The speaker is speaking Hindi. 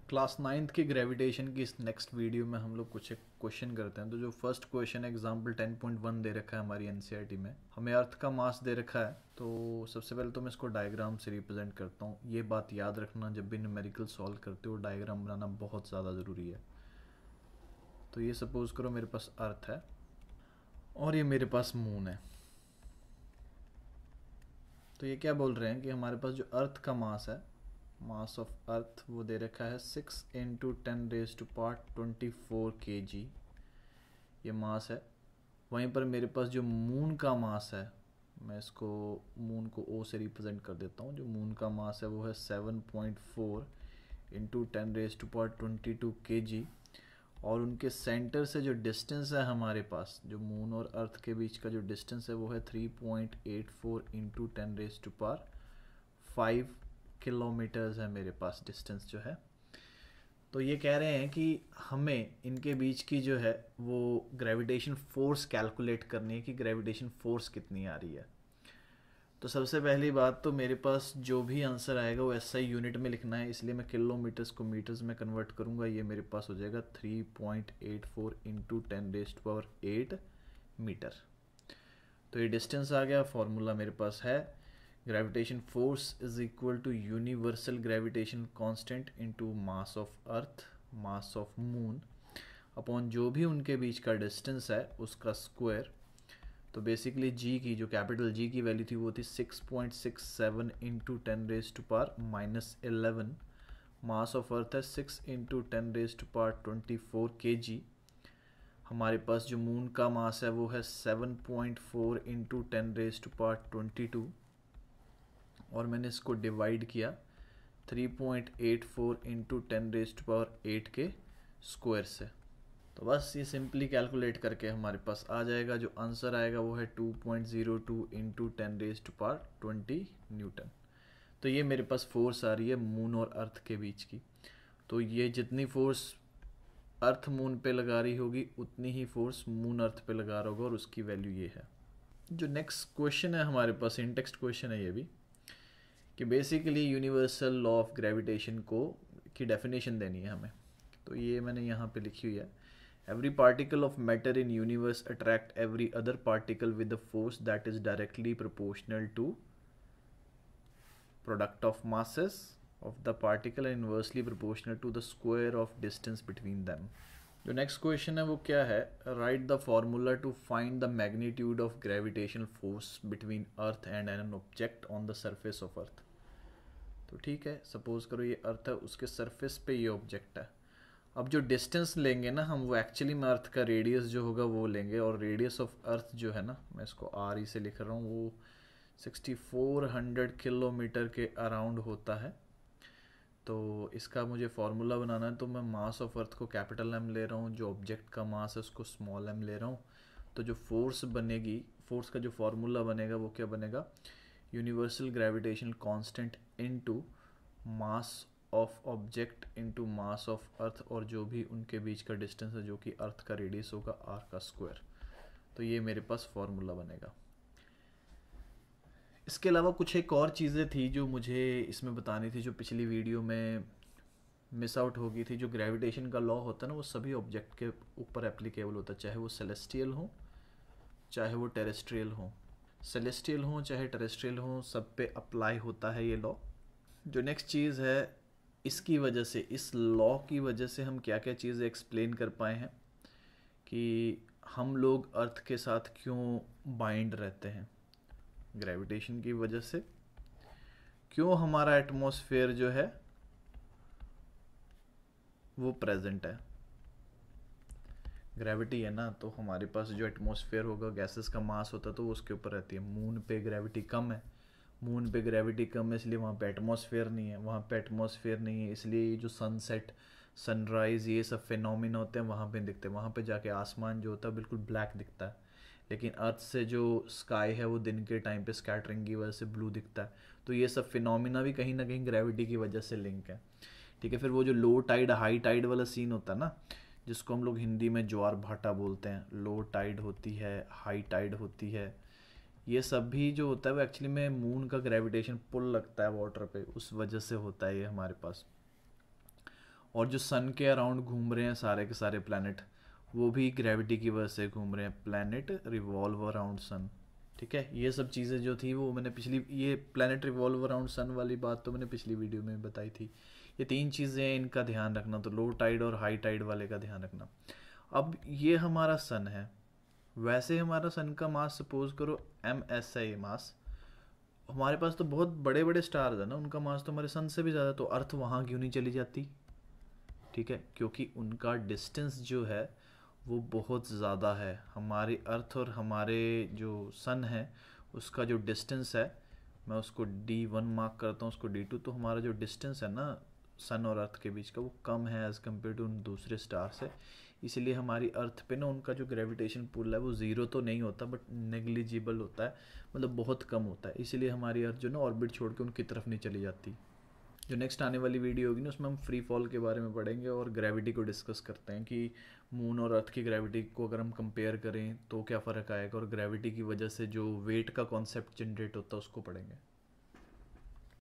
क्लास नाइन्थ की ग्रेविटेशन की इस नेक्स्ट वीडियो में हम लोग कुछ एक क्वेश्चन करते हैं। तो जो फर्स्ट क्वेश्चन एग्जाम्पल 10.1 दे रखा है हमारी एनसीईआरटी में, हमें अर्थ का मास दे रखा है। तो सबसे पहले तो मैं इसको डायग्राम से रिप्रेजेंट करता हूँ। ये बात याद रखना, जब भी न्यूमेरिकल सॉल्व करते हो डायग्राम बनाना बहुत ज़्यादा ज़रूरी है। तो ये सपोज करो मेरे पास अर्थ है और ये मेरे पास मून है। तो ये क्या बोल रहे हैं कि हमारे पास जो अर्थ का मास है, मास ऑफ अर्थ, वो दे रखा है 6 × 10⁻24 kg, ये मास है। वहीं पर मेरे पास जो मून का मास है, मैं इसको मून को O से रिप्रेजेंट कर देता हूँ। जो मून का मास है वो है 7.4 × 10⁻22 kg, और उनके सेंटर से जो डिस्टेंस है हमारे पास, जो मून और अर्थ के बीच का जो डिस्टेंस है वो है 3.84 × 10⁻5 किलोमीटर्स है मेरे पास डिस्टेंस जो है। तो ये कह रहे हैं कि हमें इनके बीच की जो है वो ग्रेविटेशन फोर्स कैलकुलेट करनी है कि ग्रेविटेशन फोर्स कितनी आ रही है। तो सबसे पहली बात तो मेरे पास जो भी आंसर आएगा वो एसआई यूनिट में लिखना है, इसलिए मैं किलोमीटर्स को मीटर्स में कन्वर्ट करूँगा। ये मेरे पास हो जाएगा 3.84 × 10⁸ मीटर। तो ये डिस्टेंस आ गया। फॉर्मूला मेरे पास है gravitation force is equal to universal gravitation constant into mass of earth, mass of moon, upon जो भी उनके बीच का डिस्टेंस है उसका स्क्वायर। तो बेसिकली जी की जो कैपिटल जी की वैल्यू थी वो थी 6.67 × 10⁻11। मास ऑफ अर्थ है 6 × 10⁻24 kg। हमारे पास जो मून का मास है वो है 7.4 × 10⁻22, और मैंने इसको डिवाइड किया 3.84 × 10⁸ के स्क्वायर से। तो बस ये सिंपली कैलकुलेट करके हमारे पास आ जाएगा। जो आंसर आएगा वो है 2.02 × 10⁻20 न्यूटन। तो ये मेरे पास फोर्स आ रही है मून और अर्थ के बीच की। तो ये जितनी फोर्स अर्थ मून पे लगा रही होगी उतनी ही फोर्स मून अर्थ पे लगा रहा होगा, और उसकी वैल्यू ये है। जो नेक्स्ट क्वेश्चन है हमारे पास, इन टेक्स्ट क्वेश्चन है ये भी, कि basically universal law of gravitation को की डेफिनेशन देनी है हमें। तो ये मैंने यहाँ पे लिखी हुई है। Every particle of matter in universe attract every other particle with the force that is directly proportional to product of masses of the particle and inversely proportional to the square of distance between them. जो नेक्स्ट क्वेश्चन है वो क्या है, right the formula to find the magnitude of gravitational force between earth and an object on the surface of earth. तो ठीक है, सपोज करो ये अर्थ है, उसके सरफेस पे ये ऑब्जेक्ट है। अब जो डिस्टेंस लेंगे ना हम, वो एक्चुअली में अर्थ का रेडियस जो होगा वो लेंगे, और रेडियस ऑफ अर्थ जो है ना, मैं इसको आर ई से लिख रहा हूँ, वो 6400 किलोमीटर के अराउंड होता है। तो इसका मुझे फार्मूला बनाना है, तो मैं मास ऑफ अर्थ को कैपिटल एम ले रहा हूँ, जो ऑब्जेक्ट का मास है उसको स्मॉल एम ले रहा हूँ। तो जो फोर्स बनेगी, फोर्स का जो फार्मूला बनेगा वो क्या बनेगा, universal gravitational constant into mass of object into mass of अर्थ, और जो भी उनके बीच का डिस्टेंस है जो कि अर्थ का रेडियस होगा आर का स्क्वायर। तो ये मेरे पास फार्मूला बनेगा। इसके अलावा कुछ एक और चीज़ें थी जो मुझे इसमें बतानी थी, जो पिछली वीडियो में मिस आउट हो गई थी। जो ग्रेविटेशन का लॉ होता है ना, वो सभी ऑब्जेक्ट के ऊपर एप्लीकेबल होता है, चाहे वो सेलेस्टियल हो चाहे वो टेरेस्ट्रियल हो। सेलेस्टियल हो चाहे टेरेस्ट्रियल हो, सब पे अप्लाई होता है ये लॉ। जो नेक्स्ट चीज़ है, इसकी वजह से, इस लॉ की वजह से हम क्या क्या चीज़ें एक्सप्लेन कर पाए हैं कि हम लोग अर्थ के साथ क्यों बाइंड रहते हैं। ग्रेविटेशन की वजह से क्यों हमारा एटमॉस्फेयर जो है वो प्रेजेंट है। ग्रेविटी है ना, तो हमारे पास जो एटमॉस्फेयर होगा, गैसेस का मास होता है, तो वो उसके ऊपर रहती है। मून पे ग्रेविटी कम है, मून पे ग्रेविटी कम है इसलिए वहाँ पे एटमॉस्फेयर नहीं है, वहाँ पे एटमॉस्फेयर नहीं है इसलिए जो सनसेट सनराइज़ ये सब फिनोमिना होते हैं वहाँ पे दिखते हैं। वहाँ पे जाके आसमान जो होता है बिल्कुल ब्लैक दिखता है, लेकिन अर्थ से जो स्काई है वो दिन के टाइम पे स्कैटरिंग की वजह से ब्लू दिखता है। तो ये सब फिनोमिना भी कहीं ना कहीं ग्रेविटी की वजह से लिंक है। ठीक है, फिर वो जो लो टाइड हाई टाइड वाला सीन होता है ना, जिसको हम लोग हिंदी में ज्वार भाटा बोलते हैं, लो टाइड होती है, हाई टाइड होती है, ये सब भी जो होता है वो एक्चुअली में मून का ग्रेविटेशन पुल लगता है वाटर पे, उस वजह से होता है ये हमारे पास। और जो सन के अराउंड घूम रहे हैं सारे के सारे प्लैनेट, वो भी ग्रेविटी की वजह से घूम रहे हैं। प्लैनेट रिवॉल्व अराउंड सन, ठीक है। ये सब चीज़ें जो थी वो मैंने पिछली, ये प्लैनेट रिवॉल्व अराउंड सन वाली बात तो मैंने पिछली वीडियो में बताई थी। ये 3 चीज़ें, इनका ध्यान रखना, तो लो टाइड और हाई टाइड वाले का ध्यान रखना। अब ये हमारा सन है, वैसे हमारा सन का मास सपोज करो MS है ये मास। हमारे पास तो बहुत बड़े बड़े स्टार्स है ना, उनका मास तो हमारे सन से भी ज़्यादा, तो अर्थ वहाँ क्यों नहीं चली जाती? ठीक है, क्योंकि उनका डिस्टेंस जो है वो बहुत ज़्यादा है। हमारी अर्थ और हमारे जो सन है उसका जो डिस्टेंस है, मैं उसको D1 मार्क करता हूँ, उसको D2। तो हमारा जो डिस्टेंस है ना सन और अर्थ के बीच का, वो कम है एज़ कम्पेयर टू उन दूसरे स्टार से। इसीलिए हमारी अर्थ पे ना उनका जो ग्रेविटेशन पुल है वो ज़ीरो तो नहीं होता, बट नेग्लिजिबल होता है, मतलब बहुत कम होता है। इसीलिए हमारी अर्थ जो ना ऑर्बिट छोड़ के उनकी तरफ नहीं चली जाती। जो नेक्स्ट आने वाली वीडियो होगी ना, उसमें हम फ्री फॉल के बारे में पढ़ेंगे और ग्रेविटी को डिस्कस करते हैं कि मून और अर्थ की ग्रेविटी को अगर हम कंपेयर करें तो क्या फ़र्क आएगा, और ग्रेविटी की वजह से जो वेट का कॉन्सेप्ट जनरेट होता है उसको पढ़ेंगे।